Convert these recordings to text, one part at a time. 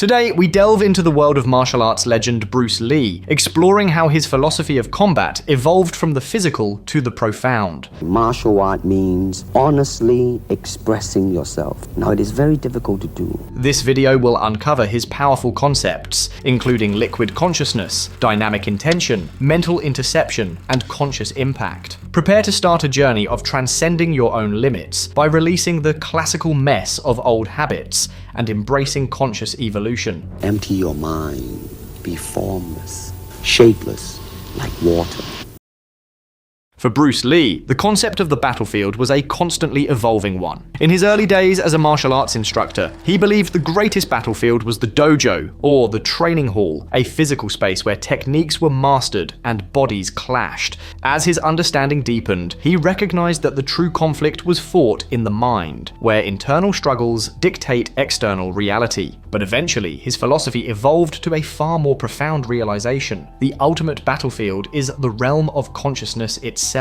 Today, we delve into the world of martial arts legend Bruce Lee, exploring how his philosophy of combat evolved from the physical to the profound. Martial art means honestly expressing yourself. Now, it is very difficult to do. This video will uncover his powerful concepts, including liquid consciousness, dynamic intention, mental interception, and conscious impact. Prepare to start a journey of transcending your own limits by releasing the classical mess of old habits and embracing conscious evolution. Empty your mind. Be formless, shapeless, like water. For Bruce Lee, the concept of the battlefield was a constantly evolving one. In his early days as a martial arts instructor, he believed the greatest battlefield was the dojo, or the training hall, a physical space where techniques were mastered and bodies clashed. As his understanding deepened, he recognized that the true conflict was fought in the mind, where internal struggles dictate external reality. But eventually, his philosophy evolved to a far more profound realization. The ultimate battlefield is the realm of consciousness itself.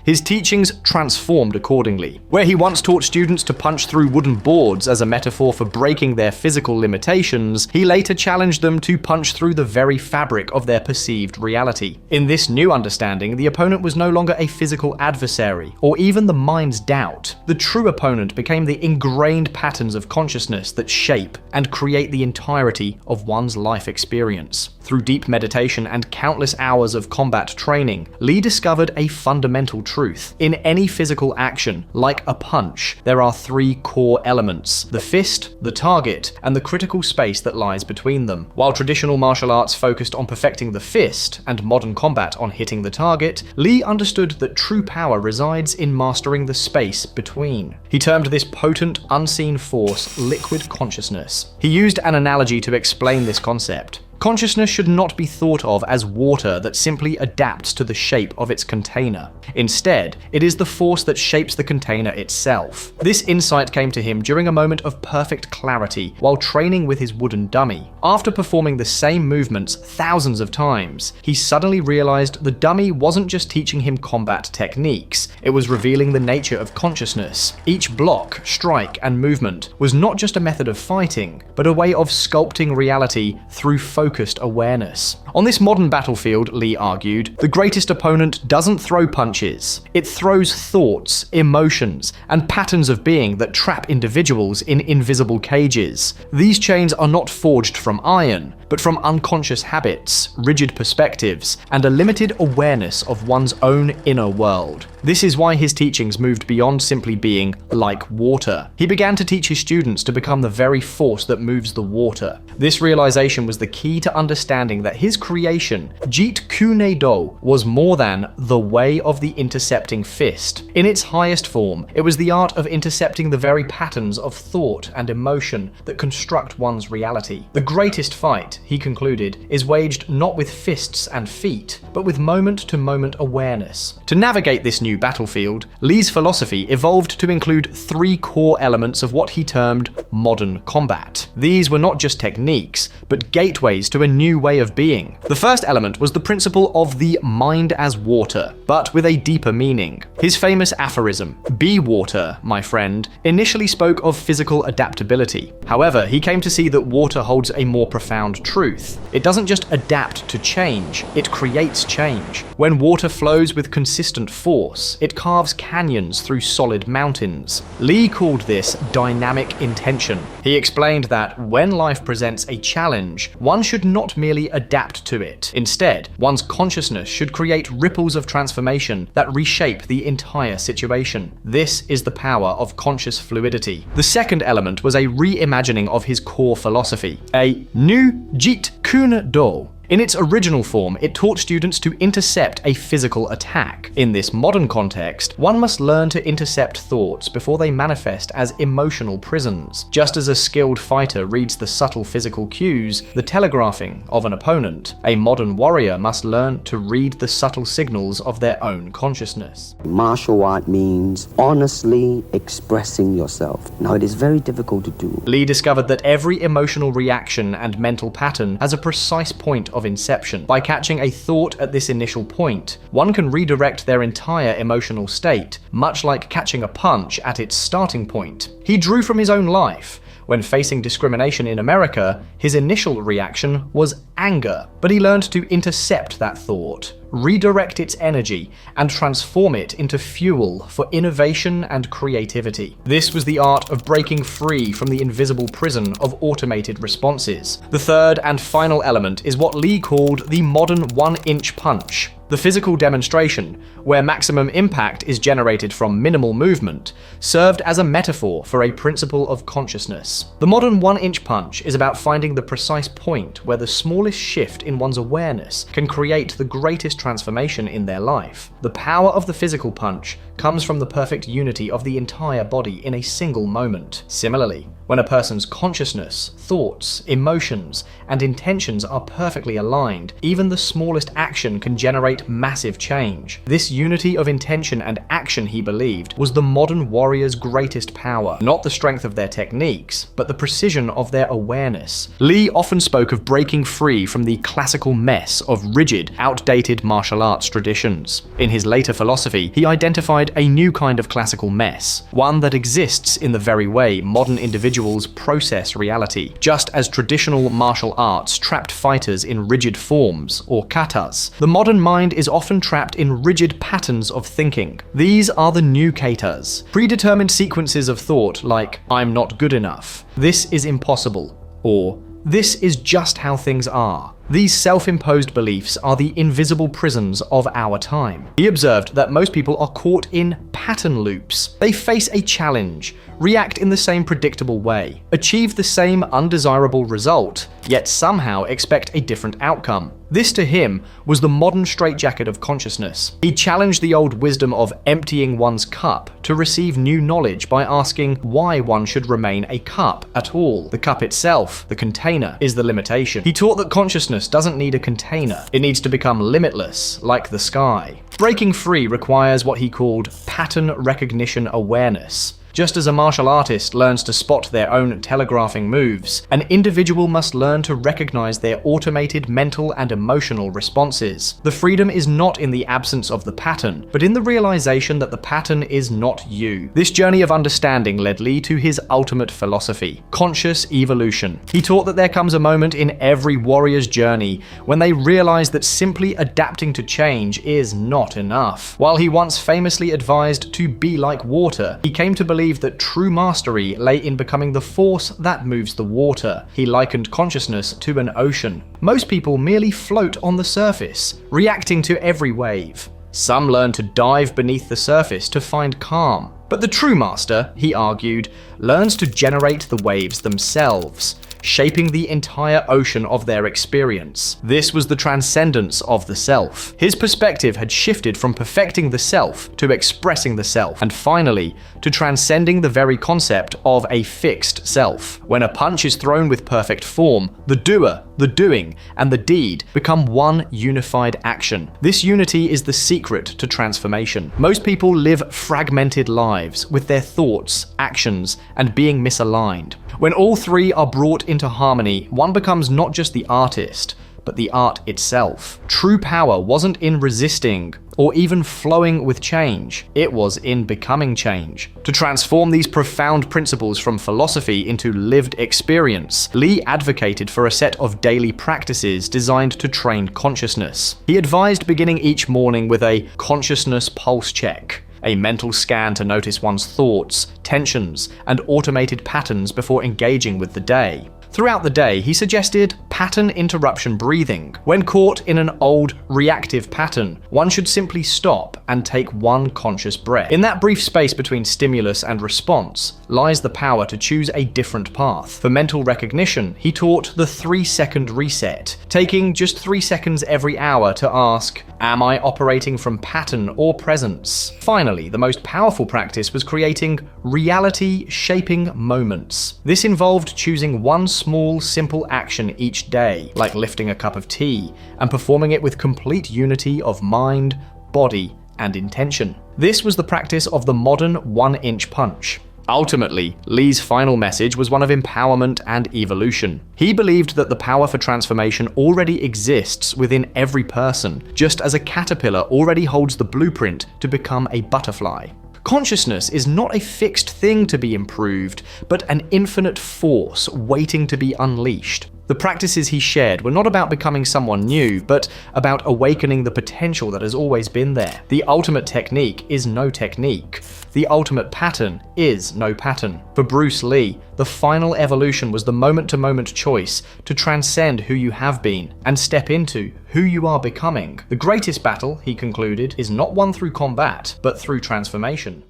His teachings transformed accordingly. Where he once taught students to punch through wooden boards as a metaphor for breaking their physical limitations, he later challenged them to punch through the very fabric of their perceived reality. In this new understanding, the opponent was no longer a physical adversary, or even the mind's doubt. The true opponent became the ingrained patterns of consciousness that shape and create the entirety of one's life experience. Through deep meditation and countless hours of combat training, Lee discovered a fundamental truth. In any physical action, like a punch, there are three core elements: the fist, the target, and the critical space that lies between them. While traditional martial arts focused on perfecting the fist and modern combat on hitting the target, Lee understood that true power resides in mastering the space between. He termed this potent, unseen force liquid consciousness. He used an analogy to explain this concept. Consciousness should not be thought of as water that simply adapts to the shape of its container. Instead, it is the force that shapes the container itself. This insight came to him during a moment of perfect clarity while training with his wooden dummy. After performing the same movements thousands of times, he suddenly realized the dummy wasn't just teaching him combat techniques, it was revealing the nature of consciousness. Each block, strike, and movement was not just a method of fighting, but a way of sculpting reality through focused awareness. On this modern battlefield, Lee argued, the greatest opponent doesn't throw punches. It throws thoughts, emotions, and patterns of being that trap individuals in invisible cages. These chains are not forged from iron, but from unconscious habits, rigid perspectives, and a limited awareness of one's own inner world. This is why his teachings moved beyond simply being like water. He began to teach his students to become the very force that moves the water. This realization was the key to understanding that his creation, Jeet Kune Do, was more than the way of the intercepting fist. In its highest form, it was the art of intercepting the very patterns of thought and emotion that construct one's reality. The greatest fight, he concluded, is waged not with fists and feet, but with moment-to-moment awareness. To navigate this new battlefield, Lee's philosophy evolved to include three core elements of what he termed modern combat. These were not just techniques, but gateways to a new way of being. The first element was the principle of the mind as water, but with a deeper meaning. His famous aphorism, "Be water, my friend," initially spoke of physical adaptability. However, he came to see that water holds a more profound truth. It doesn't just adapt to change, it creates change. When water flows with consistent force, it carves canyons through solid mountains. Lee called this dynamic intention. He explained that when life presents a challenge, one should not merely adapt to it. Instead, one's consciousness should create ripples of transformation that reshape the entire situation. This is the power of conscious fluidity. The second element was a reimagining of his core philosophy, a new Jeet Kune Do. In its original form, it taught students to intercept a physical attack. In this modern context, one must learn to intercept thoughts before they manifest as emotional prisons. Just as a skilled fighter reads the subtle physical cues, the telegraphing of an opponent, a modern warrior must learn to read the subtle signals of their own consciousness. Martial art means honestly expressing yourself. Now, it is very difficult to do. Lee discovered that every emotional reaction and mental pattern has a precise point of inception. By catching a thought at this initial point, one can redirect their entire emotional state, much like catching a punch at its starting point. He drew from his own life. When facing discrimination in America, his initial reaction was anger, but he learned to intercept that thought, redirect its energy, and transform it into fuel for innovation and creativity. This was the art of breaking free from the invisible prison of automated responses. The third and final element is what Lee called the modern one-inch punch. The physical demonstration, where maximum impact is generated from minimal movement, served as a metaphor for a principle of consciousness. The modern one-inch punch is about finding the precise point where the smallest shift in one's awareness can create the greatest transformation in their life. The power of the physical punch comes from the perfect unity of the entire body in a single moment. Similarly, when a person's consciousness, thoughts, emotions, and intentions are perfectly aligned, even the smallest action can generate massive change. This unity of intention and action, he believed, was the modern warrior's greatest power, not the strength of their techniques, but the precision of their awareness. Lee often spoke of breaking free from the classical mess of rigid, outdated martial arts traditions. In his later philosophy, he identified a new kind of classical mess, one that exists in the very way modern individuals process reality. Just as traditional martial arts trapped fighters in rigid forms, or katas, the modern mind is often trapped in rigid patterns of thinking. These are the new katas, predetermined sequences of thought like, "I'm not good enough," "this is impossible," or "this is just how things are." These self-imposed beliefs are the invisible prisons of our time. He observed that most people are caught in pattern loops. They face a challenge, react in the same predictable way, achieve the same undesirable result, yet somehow expect a different outcome. This, to him, was the modern straitjacket of consciousness. He challenged the old wisdom of emptying one's cup to receive new knowledge by asking why one should remain a cup at all. The cup itself, the container, is the limitation. He taught that consciousness doesn't need a container. It needs to become limitless, like the sky. Breaking free requires what he called pattern recognition awareness. Just as a martial artist learns to spot their own telegraphing moves, an individual must learn to recognize their automated mental and emotional responses. The freedom is not in the absence of the pattern, but in the realization that the pattern is not you. This journey of understanding led Lee to his ultimate philosophy, conscious evolution. He taught that there comes a moment in every warrior's journey when they realize that simply adapting to change is not enough. While he once famously advised to be like water, he came to believe that true mastery lay in becoming the force that moves the water. He likened consciousness to an ocean. Most people merely float on the surface, reacting to every wave. Some learn to dive beneath the surface to find calm. But the true master, he argued, learns to generate the waves themselves, shaping the entire ocean of their experience. This was the transcendence of the self. His perspective had shifted from perfecting the self to expressing the self, and finally, to transcending the very concept of a fixed self. When a punch is thrown with perfect form, the doer, the doing, and the deed become one unified action. This unity is the secret to transformation. Most people live fragmented lives, with their thoughts, actions, and being misaligned. When all three are brought into harmony, one becomes not just the artist, but the art itself. True power wasn't in resisting or even flowing with change, it was in becoming change. To transform these profound principles from philosophy into lived experience, Lee advocated for a set of daily practices designed to train consciousness. He advised beginning each morning with a consciousness pulse check, a mental scan to notice one's thoughts, tensions, and automated patterns before engaging with the day. Throughout the day, he suggested pattern interruption breathing. When caught in an old, reactive pattern, one should simply stop and take one conscious breath. In that brief space between stimulus and response lies the power to choose a different path. For mental recognition, he taught the 3-second reset, taking just 3 seconds every hour to ask, am I operating from pattern or presence? Finally, the most powerful practice was creating reality-shaping moments. This involved choosing one small, simple action each day, like lifting a cup of tea, and performing it with complete unity of mind, body, and intention. This was the practice of the modern one-inch punch. Ultimately, Lee's final message was one of empowerment and evolution. He believed that the power for transformation already exists within every person, just as a caterpillar already holds the blueprint to become a butterfly. Consciousness is not a fixed thing to be improved, but an infinite force waiting to be unleashed. The practices he shared were not about becoming someone new, but about awakening the potential that has always been there. The ultimate technique is no technique. The ultimate pattern is no pattern. For Bruce Lee, the final evolution was the moment-to-moment choice to transcend who you have been and step into who you are becoming. The greatest battle, he concluded, is not won through combat, but through transformation.